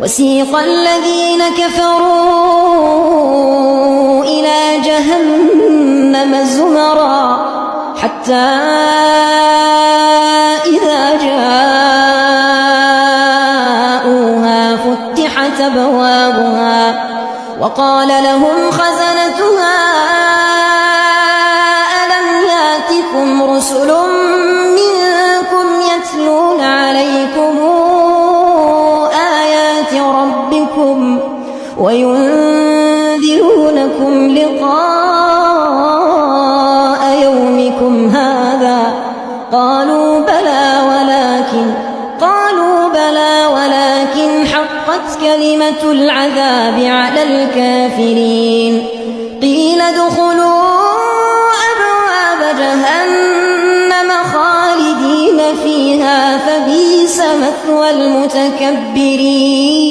وسيق الذين كفروا إلى جهنم زمرا حتى إذا جاءوها فتحت أبوابها وقال لهم خزنتها ألم يأتكم رسل منكم يتلون عليكم آيات ربكم وينذرونكم لقاء يومكم هذا قالوا بلى ولكن حقت كلمة العذاب على الكافرين قيل ادخلوا أبواب جهنم خالدين فيها فبئس مثوى المتكبرين.